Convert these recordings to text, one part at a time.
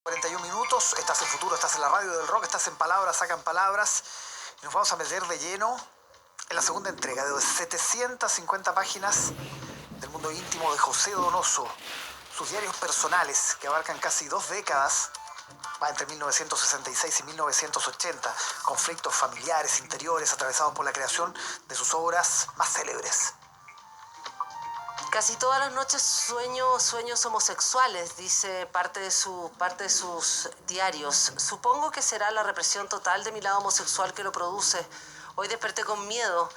41 minutos, estás en Futuro, estás en la radio del rock, estás en Palabras, Sacan Palabras. Y nos vamos a meter de lleno en la segunda entrega de 750 páginas del mundo íntimo de José Donoso. Sus diarios personales, que abarcan casi 2 décadas, va entre 1966 y 1980, conflictos familiares, interiores, atravesados por la creación de sus obras más célebres. Casi todas las noches sueño sueños homosexuales, dice parte de sus diarios. Supongo que será la represión total de mi lado homosexual que lo produce. Hoy desperté con miedo.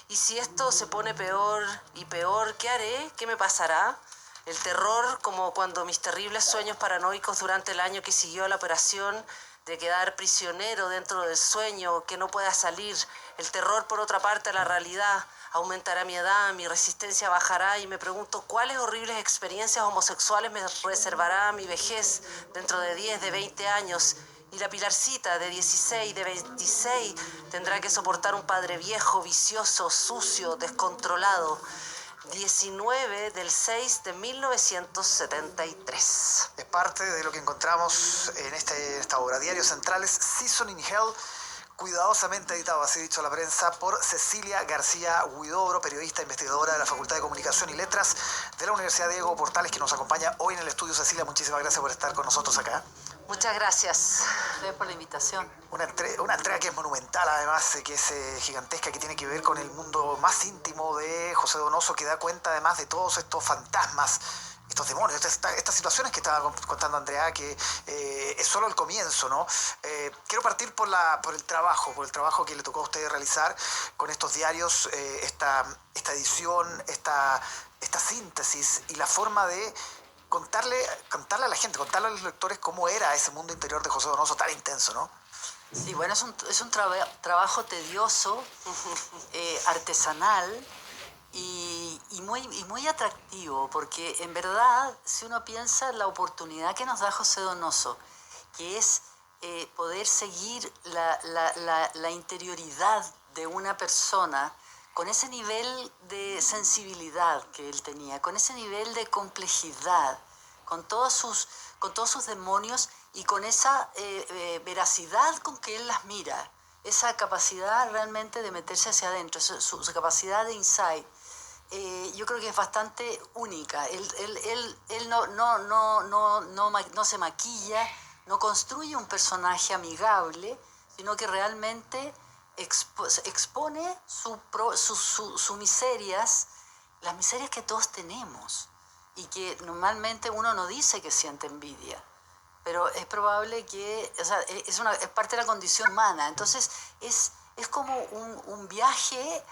Y si esto se pone peor y peor, ¿qué haré? ¿Qué me pasará? El terror, como cuando mis terribles sueños paranoicos durante el año que siguió a la operación, de quedar prisionero dentro del sueño, que no pueda salir. El terror, por otra parte, a la realidad. Aumentará mi edad, mi resistencia bajará y me pregunto cuáles horribles experiencias homosexuales me reservará mi vejez dentro de 10, de 20 años. Y la Pilarcita de 16, de 26 tendrá que soportar un padre viejo, vicioso, sucio, descontrolado. 19 del 6 de 1973. Es parte de lo que encontramos en esta obra. Diarios Centrales, Season in Hell, cuidadosamente editado, así dicho la prensa, por Cecilia García Huidobro, periodista investigadora de la Facultad de Comunicación y Letras de la Universidad Diego Portales, que nos acompaña hoy en el estudio. Cecilia, muchísimas gracias por estar con nosotros acá. Muchas gracias. Gracias por la invitación. Una entrega que es monumental, además, que es gigantesca, que tiene que ver con el mundo más íntimo de José Donoso, que da cuenta además de todos estos fantasmas, estos demonios, estas situaciones que estaba contando Andrea, que es solo el comienzo, ¿no? Quiero partir por el trabajo que le tocó a usted realizar con estos diarios, esta edición, esta síntesis y la forma de contarle a la gente, contarle a los lectores cómo era ese mundo interior de José Donoso tan intenso, ¿no? Sí, bueno, es un trabajo tedioso, artesanal y muy atractivo, porque en verdad, si uno piensa en la oportunidad que nos da José Donoso, que es poder seguir la interioridad de una persona con ese nivel de sensibilidad que él tenía, con ese nivel de complejidad, con todos sus demonios y con esa veracidad con que él las mira, esa capacidad realmente de meterse hacia adentro, su capacidad de insight, yo creo que es bastante única. Él no se maquilla, no construye un personaje amigable, sino que realmente expone sus miserias, las miserias que todos tenemos y que normalmente uno no dice que siente envidia, pero es probable que, o sea, es parte de la condición humana. Entonces es como un viaje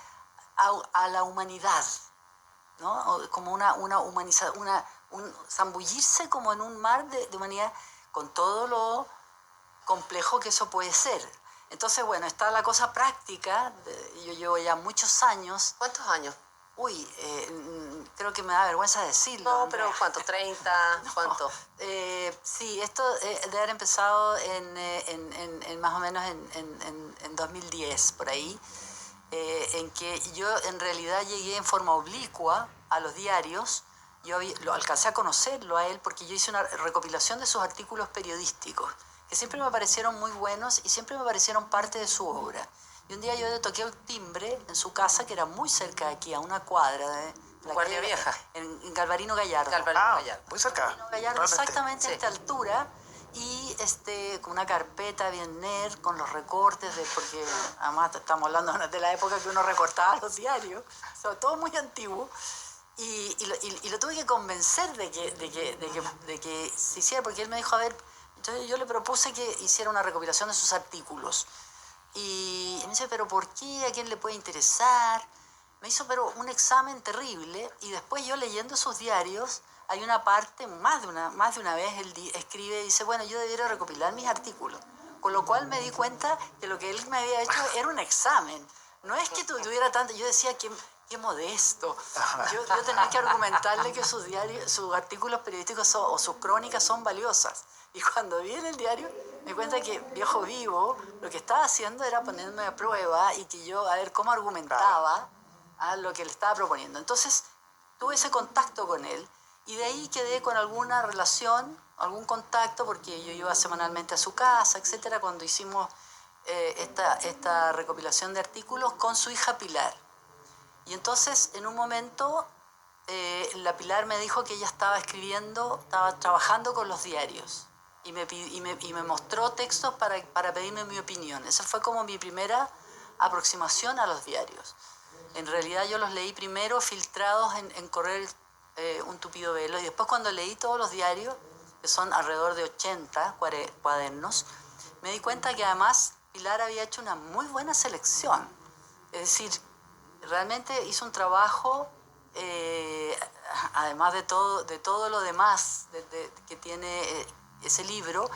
a la humanidad, ¿no? Como un zambullirse como en un mar de humanidad, con todo lo complejo que eso puede ser. Entonces, bueno, está la cosa práctica. Yo llevo ya muchos años. ¿Cuántos años? Uy, creo que me da vergüenza decirlo. No, Andrea. pero ¿cuánto? ¿30? No. ¿Cuánto? Sí, esto debe haber empezado en más o menos en 2010, por ahí, en que yo en realidad llegué en forma oblicua a los diarios. Yo lo alcancé a conocerlo a él porque yo hice una recopilación de sus artículos periodísticos, que siempre me parecieron muy buenos y siempre me parecieron parte de su obra. Y un día yo le toqué el timbre en su casa, que era muy cerca de aquí, a una cuadra de la Guardia calle, Vieja. en Galvarino Gallardo. Gallardo. Muy cerca. Galvarino Gallardo, realmente. exactamente, sí, a esta altura. Y con una carpeta bien nerd, con los recortes, porque además estamos hablando de la época que uno recortaba los diarios, sobre todo muy antiguo. Y lo tuve que convencer de que se hiciera, porque él me dijo, a ver, entonces yo le propuse que hiciera una recopilación de sus artículos. Y me dice, ¿pero por qué? ¿A quién le puede interesar? Me hizo pero un examen terrible, y después yo leyendo sus diarios, hay una parte, más de una vez él escribe y dice, bueno, yo debiera recopilar mis artículos. Con lo cual me di cuenta que lo que él me había hecho era un examen. No es que tuviera tanto, yo decía, qué modesto. Yo tenía que argumentarle que sus artículos periodísticos o sus crónicas son valiosas. Y cuando vi en el diario, me di cuenta que Viejo Vivo lo que estaba haciendo era ponerme a prueba y que yo, a ver cómo argumentaba a lo que le estaba proponiendo. Entonces, tuve ese contacto con él Y de ahí quedé con alguna relación, algún contacto, porque yo iba semanalmente a su casa, etcétera, cuando hicimos esta recopilación de artículos con su hija Pilar. Y entonces, en un momento, la Pilar me dijo que ella estaba escribiendo, estaba trabajando con los diarios. Y me mostró textos para pedirme mi opinión. Esa fue como mi primera aproximación a los diarios. En realidad yo los leí primero filtrados en Correr un tupido velo, y después cuando leí todos los diarios, que son alrededor de 80 cuadernos, me di cuenta que además Pilar había hecho una muy buena selección. Es decir, realmente hizo un trabajo, además de todo lo demás que tiene ese libro,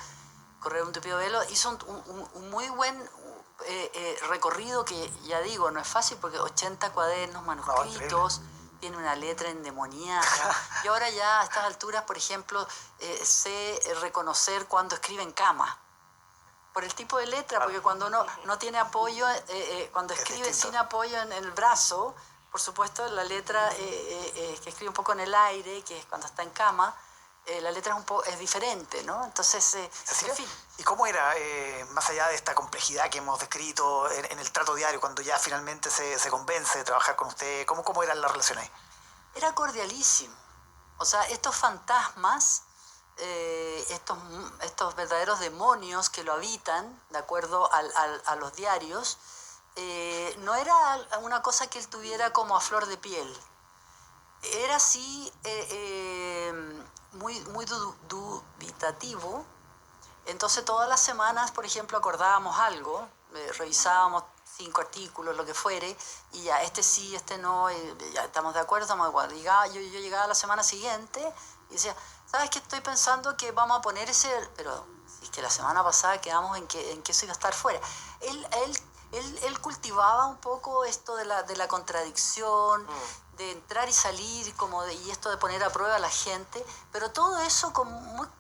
Correr un tupido velo, hizo un muy buen recorrido que, ya digo, no es fácil porque 80 cuadernos manuscritos, tiene una letra endemoniada. Y ahora ya a estas alturas, por ejemplo, sé reconocer cuando escribe en cama, por el tipo de letra, porque cuando uno no tiene apoyo, cuando escribe sin apoyo en el brazo, por supuesto la letra que escribe un poco en el aire, que es cuando está en cama, la letra es diferente, ¿no? Entonces, en fin. ¿Y cómo era, más allá de esta complejidad que hemos descrito en el trato diario, cuando ya finalmente se convence de trabajar con usted, cómo eran las relaciones? Era cordialísimo. O sea, estos fantasmas, estos verdaderos demonios que lo habitan, de acuerdo a los diarios, no era una cosa que él tuviera como a flor de piel. Era así muy dubitativo. Entonces todas las semanas, por ejemplo, acordábamos algo, revisábamos 5 artículos, lo que fuere, y ya, este sí, este no, ya estamos de acuerdo, yo llegaba la semana siguiente y decía, ¿sabes qué? Estoy pensando que vamos a poner ese, pero es que la semana pasada quedamos en que eso iba a estar fuera. Él cultivaba un poco esto de la contradicción, de entrar y salir, y esto de poner a prueba a la gente, pero todo eso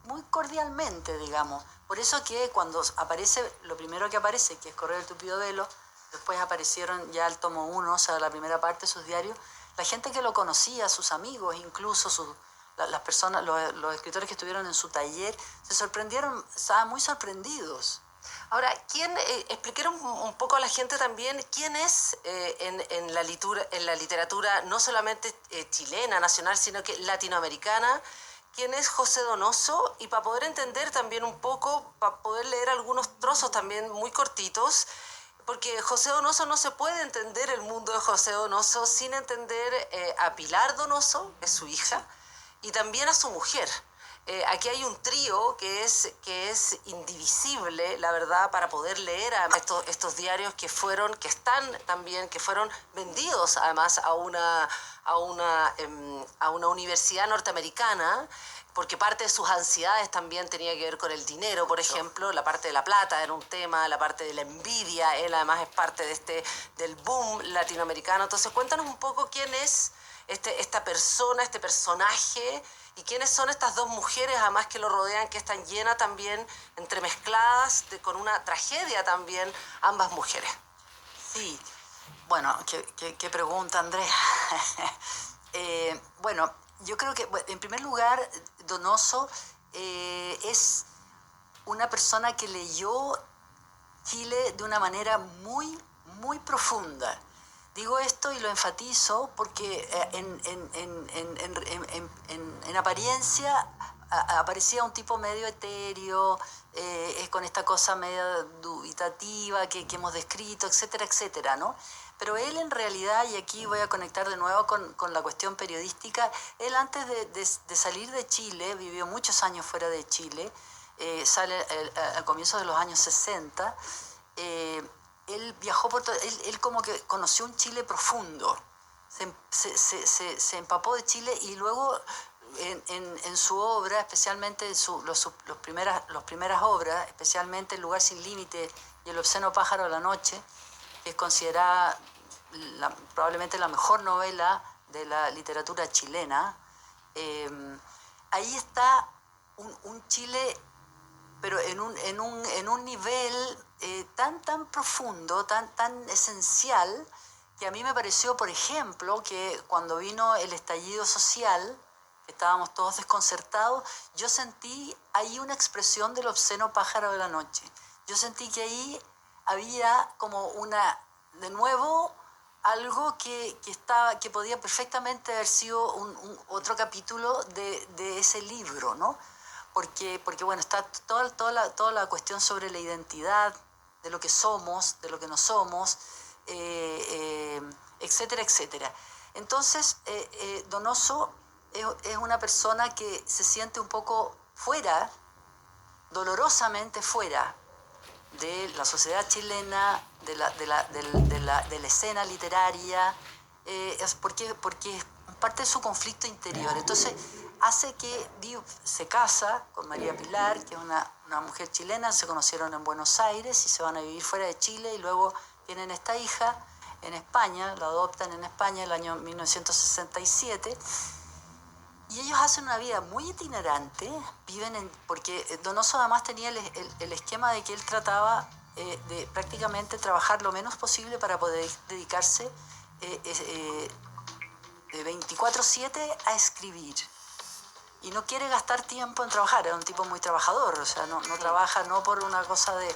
muy cordialmente, digamos. Por eso que cuando aparece, lo primero que aparece, que es Correr el tupido velo, después aparecieron ya el tomo 1, o sea, la primera parte de sus diarios, la gente que lo conocía, sus amigos, incluso las personas, los escritores que estuvieron en su taller, se sorprendieron, estaban muy sorprendidos. Ahora, explicaron un poco a la gente también quién es en la literatura no solamente chilena, nacional, sino que latinoamericana, quién es José Donoso, y para poder entender también un poco, para poder leer algunos trozos también muy cortitos, porque José Donoso no se puede entender el mundo de José Donoso sin entender a Pilar Donoso, que es su hija, y también a su mujer. Aquí hay un trío que es indivisible, la verdad, para poder leer estos diarios que fueron vendidos además a una universidad norteamericana, porque parte de sus ansiedades también tenía que ver con el dinero, por ejemplo, la parte de la plata era un tema, la parte de la envidia, él además es parte del boom latinoamericano. Entonces cuéntanos un poco quién es esta persona, este personaje, y quiénes son estas dos mujeres, además que lo rodean, que están llenas también, entremezcladas, con una tragedia también, ambas mujeres. Sí, bueno, qué pregunta, Andrea. Bueno, yo creo que, en primer lugar, Donoso es una persona que leyó Chile de una manera muy, muy profunda. Digo esto y lo enfatizo porque en apariencia aparecía un tipo medio etéreo, con esta cosa medio dubitativa que hemos descrito, etcétera, etcétera, ¿no? Pero él en realidad, y aquí voy a conectar de nuevo con la cuestión periodística, él antes de salir de Chile, vivió muchos años fuera de Chile, sale al comienzo de los años 60, él viajó por todo, él como que conoció un Chile profundo, se empapó de Chile, y luego en su obra, especialmente en los primeras obras, especialmente El lugar sin límite y El obsceno pájaro de la noche, que es considerada probablemente la mejor novela de la literatura chilena, ahí está un Chile, pero en un nivel tan profundo, tan esencial, que a mí me pareció, por ejemplo, que cuando vino el estallido social, estábamos todos desconcertados. Yo sentí ahí una expresión del obsceno pájaro de la noche. Yo sentí que ahí había como de nuevo, algo que podía perfectamente haber sido otro capítulo de ese libro, ¿no? Porque bueno, está toda la cuestión sobre la identidad, de lo que somos, de lo que no somos, etcétera, etcétera. Entonces, Donoso es una persona que se siente un poco fuera, dolorosamente fuera, de la sociedad chilena, de la escena literaria, porque es parte de su conflicto interior. Entonces, hace que se casa con María Pilar, que es una mujer chilena, se conocieron en Buenos Aires y se van a vivir fuera de Chile, y luego tienen esta hija en España, la adoptan en España en el año 1967, y ellos hacen una vida muy itinerante, porque Donoso además tenía el esquema de que él trataba de prácticamente trabajar lo menos posible para poder dedicarse 24/7 a escribir. Y no quiere gastar tiempo en trabajar, es un tipo muy trabajador, o sea, no trabaja no por una cosa de...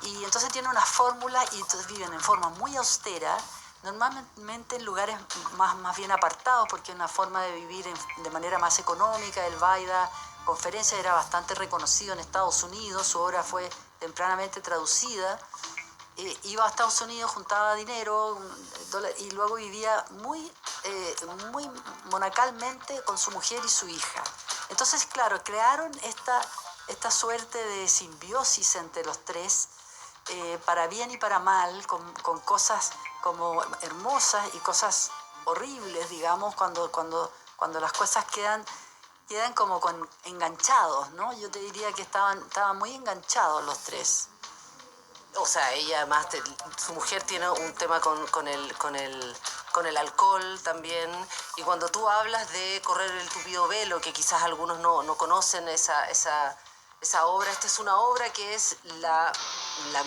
Y entonces tiene una fórmula y entonces viven en forma muy austera, normalmente en lugares más bien apartados, porque es una forma de vivir de manera más económica. Él va y da conferencias, era bastante reconocido en Estados Unidos, su obra fue tempranamente traducida. Iba a Estados Unidos, juntaba dinero y luego vivía muy monacalmente con su mujer y su hija. Entonces, claro, crearon esta suerte de simbiosis entre los tres, para bien y para mal, con cosas como hermosas y cosas horribles, digamos, cuando las cosas quedan como enganchados, ¿no? Yo te diría que estaban muy enganchados los tres. O sea, ella además, su mujer tiene un tema con el alcohol también, y cuando tú hablas de Correr el tupido velo, que quizás algunos no conocen esa obra, esta es una obra que es la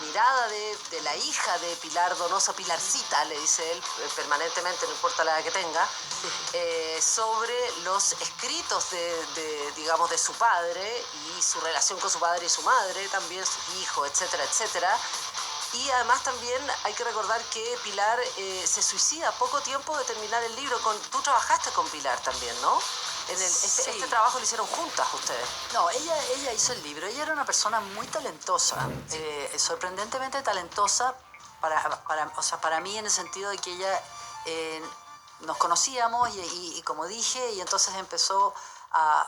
mirada de la hija de Pilar Donoso, Pilarcita, le dice él permanentemente, no importa la edad que tenga, sobre los escritos digamos, de su padre y su relación con su padre y su madre, también sus hijos, etcétera, etcétera. Y además también hay que recordar que Pilar se suicida poco tiempo de terminar el libro. Tú trabajaste con Pilar también, ¿no? Sí. Este trabajo lo hicieron juntas ustedes. No, ella hizo el libro. Ella era una persona muy talentosa, sorprendentemente talentosa para mí, en el sentido de que ella nos conocíamos y como dije, y entonces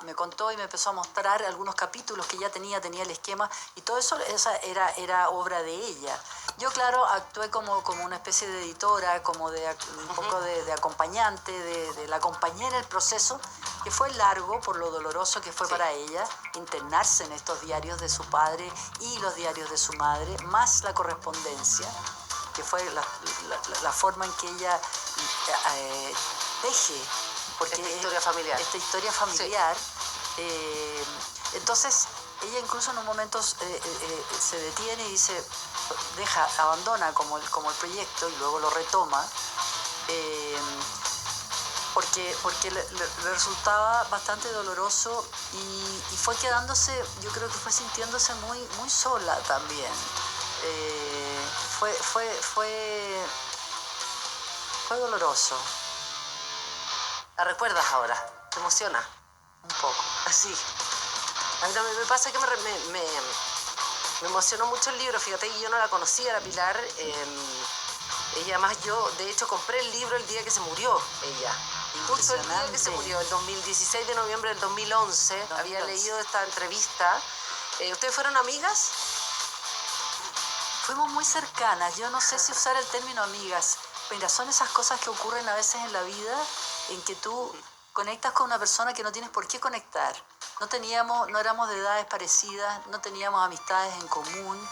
me contó y me empezó a mostrar algunos capítulos que ya tenía el esquema, y todo eso era obra de ella. Yo, claro, actué como una especie de editora, como un poco de acompañante, de la acompañé en el proceso, que fue largo por lo doloroso que fue para ella internarse en estos diarios de su padre y los diarios de su madre, más la correspondencia, que fue la forma en que ella teje esta historia familiar. Entonces ella incluso en un momento se detiene y dice, abandona como el proyecto, y luego lo retoma, porque le resultaba bastante doloroso, y fue quedándose, yo creo que fue sintiéndose muy, muy sola también. Fue doloroso. ¿La recuerdas ahora? ¿Te emociona? Un poco. Así. A mí también me pasa que me emocionó mucho el libro. Fíjate que yo no la conocía, la Pilar. Ella, además, yo de hecho compré el libro el día que se murió ella. Justo el día que se murió, el 16 de noviembre del 2011. Había leído esta entrevista. ¿Ustedes fueron amigas? Fuimos muy cercanas. Yo no sé si usar el término amigas. Mira, son esas cosas que ocurren a veces en la vida, en que tú conectas con una persona que no tienes por qué conectar. No éramos de edades parecidas, no teníamos amistades en común,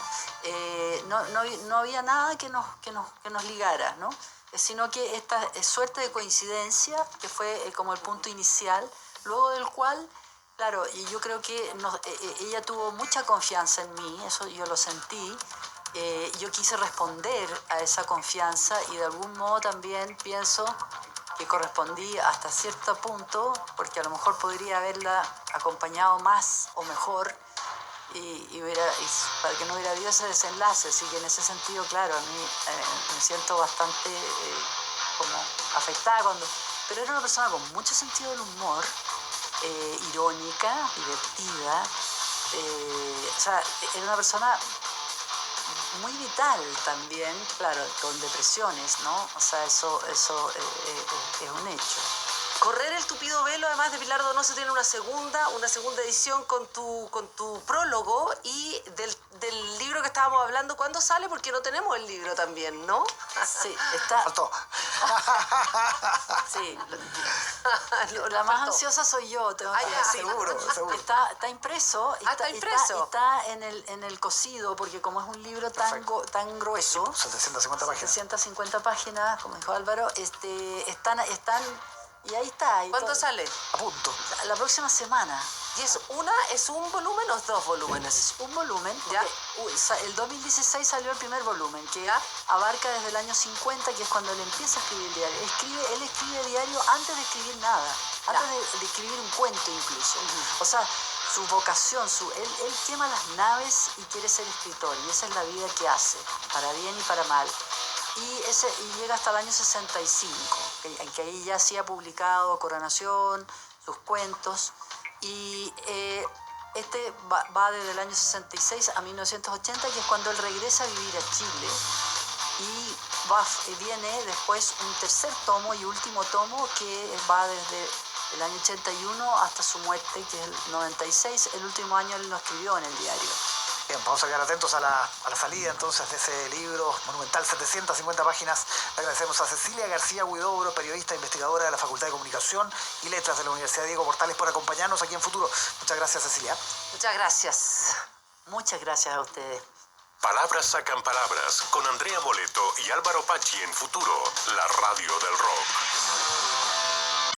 no había nada que nos ligara, ¿no? Sino que esta suerte de coincidencia, que fue como el punto inicial, luego del cual, claro, y yo creo que ella tuvo mucha confianza en mí, eso yo lo sentí. Yo quise responder a esa confianza, y de algún modo también pienso que correspondí hasta cierto punto, porque a lo mejor podría haberla acompañado más o mejor y para que no hubiera habido ese desenlace. Así que en ese sentido, claro, a mí me siento bastante como afectada pero era una persona con mucho sentido del humor, irónica, divertida, o sea, era una persona muy vital también, claro, con depresiones, ¿no? O sea, eso es un hecho. Correr el tupido velo, además de Pilar Donoso, tiene una segunda edición con tu prólogo y del libro que estábamos hablando. ¿Cuándo sale? Porque no tenemos el libro también, ¿no? Sí, está... Faltó. Sí, la más ansiosa soy yo, tengo que decir. Seguro. Está impreso. Está impreso. Está en el cosido, porque como es un libro tan grueso, 750 páginas. 750 páginas, como dijo Álvaro, están y ahí está. ¿Cuándo sale? A punto. La próxima semana. ¿Y es un volumen o 2 volúmenes? Es un volumen. ¿Ya? El 2016 salió el primer volumen, que ¿Ya? abarca desde el año 50, que es cuando él empieza a escribir el diario. Él escribe diario antes de escribir nada, antes de escribir un cuento incluso. O sea, su vocación, él quema las naves y quiere ser escritor, y esa es la vida que hace, para bien y para mal. Y llega hasta el año 65, que ahí ya sí ha publicado Coronación, sus cuentos, y va desde el año 66 a 1980, que es cuando él regresa a vivir a Chile, y viene después un tercer tomo y último tomo que va desde el año 81 hasta su muerte, que es el 96. El último año él lo escribió en el diario. Bien, vamos a quedar atentos a la salida entonces de ese libro monumental, 750 páginas. Le agradecemos a Cecilia García Huidobro, periodista e investigadora de la Facultad de Comunicación y Letras de la Universidad Diego Portales, por acompañarnos aquí en Futuro. Muchas gracias, Cecilia. Muchas gracias. Muchas gracias a ustedes. Palabras sacan palabras con Andrea Moleto y Álvaro Pachi en Futuro, la radio del rock.